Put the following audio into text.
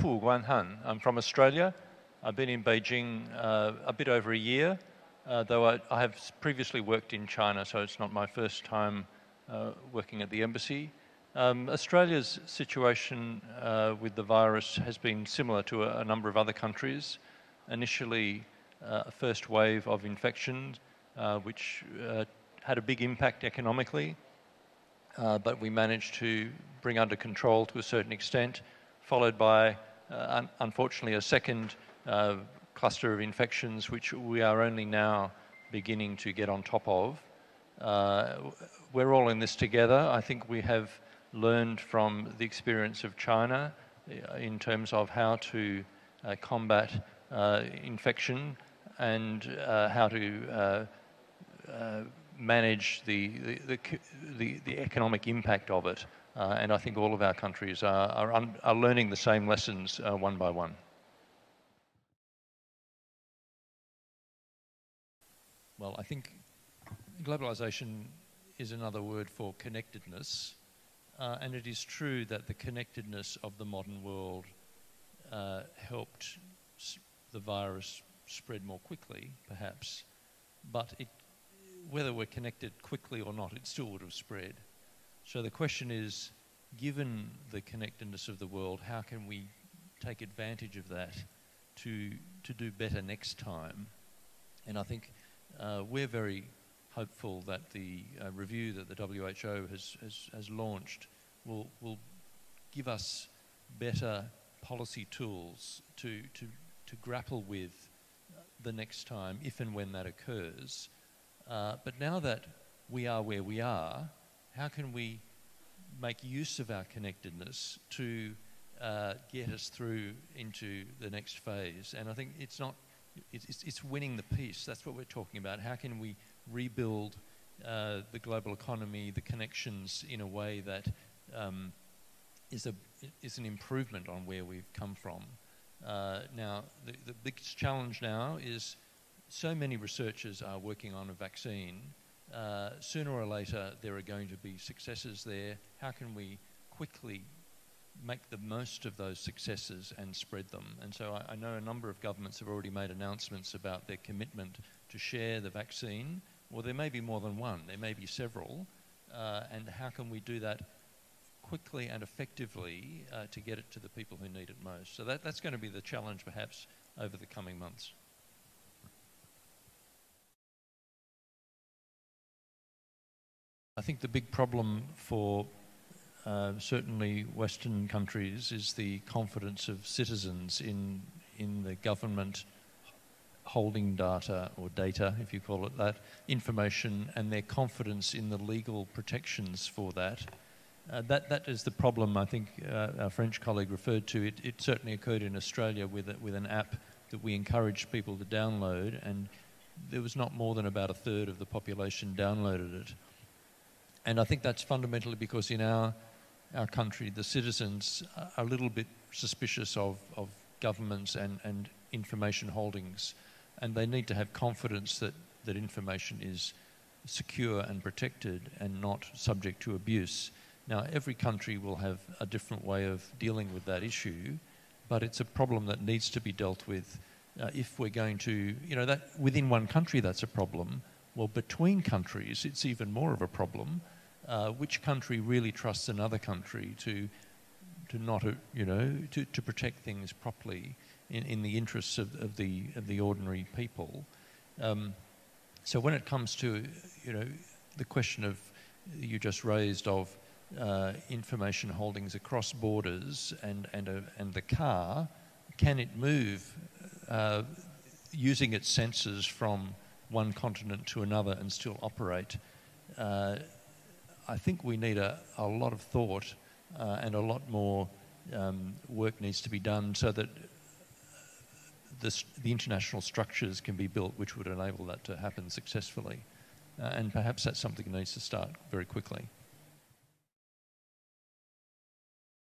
Fu Guanhan. I'm from Australia. I've been in Beijing a bit over a year, though I have previously worked in China, so it's not my first time working at the embassy. Australia's situation with the virus has been similar to a number of other countries. Initially, a first wave of infections, which had a big impact economically, but we managed to bring under control to a certain extent, followed by, unfortunately, a second cluster of infections, which we are only now beginning to get on top of. We're all in this together. I think we have learned from the experience of China in terms of how to combat infection and how to manage the economic impact of it. And I think all of our countries are learning the same lessons one by one. Well, I think globalization is another word for connectedness. And it is true that the connectedness of the modern world helped the virus spread more quickly, perhaps. But whether we're connected quickly or not, it still would have spread. So the question is, given the connectedness of the world, how can we take advantage of that to do better next time? And I think we're very hopeful that the review that the WHO has launched will give us better policy tools to grapple with the next time, if and when that occurs. But now that we are where we are, how can we make use of our connectedness to get us through into the next phase? And I think it's winning the peace. That's what we're talking about. How can we rebuild the global economy, the connections, in a way that is an improvement on where we've come from? Now, the biggest challenge now is so many researchers are working on a vaccine. Sooner or later, there are going to be successes there. How can we quickly make the most of those successes and spread them? And so I know a number of governments have already made announcements about their commitment to share the vaccine. Well, there may be more than one, there may be several. And how can we do that quickly and effectively to get it to the people who need it most? So that's going to be the challenge, perhaps, over the coming months. I think the big problem for certainly Western countries is the confidence of citizens in the government holding data, or data, if you call it that, information, and their confidence in the legal protections for that. That is the problem I think our French colleague referred to. It certainly occurred in Australia with an app that we encouraged people to download, and there was not more than about a third of the population downloaded it. And I think that's fundamentally because in our country, the citizens are a little bit suspicious of governments and information holdings, and they need to have confidence that information is secure and protected and not subject to abuse. Now, every country will have a different way of dealing with that issue, but it's a problem that needs to be dealt with if we're going to, that within one country that's a problem. Well, between countries, it's even more of a problem. Which country really trusts another country to not, to protect things properly in the interests of the ordinary people? So when it comes to, the question of you just raised of information holdings across borders and the car, can it move using its sensors from one continent to another and still operate? I think we need a lot of thought and a lot more work needs to be done so that the international structures can be built which would enable that to happen successfully. And perhaps that's something that needs to start very quickly.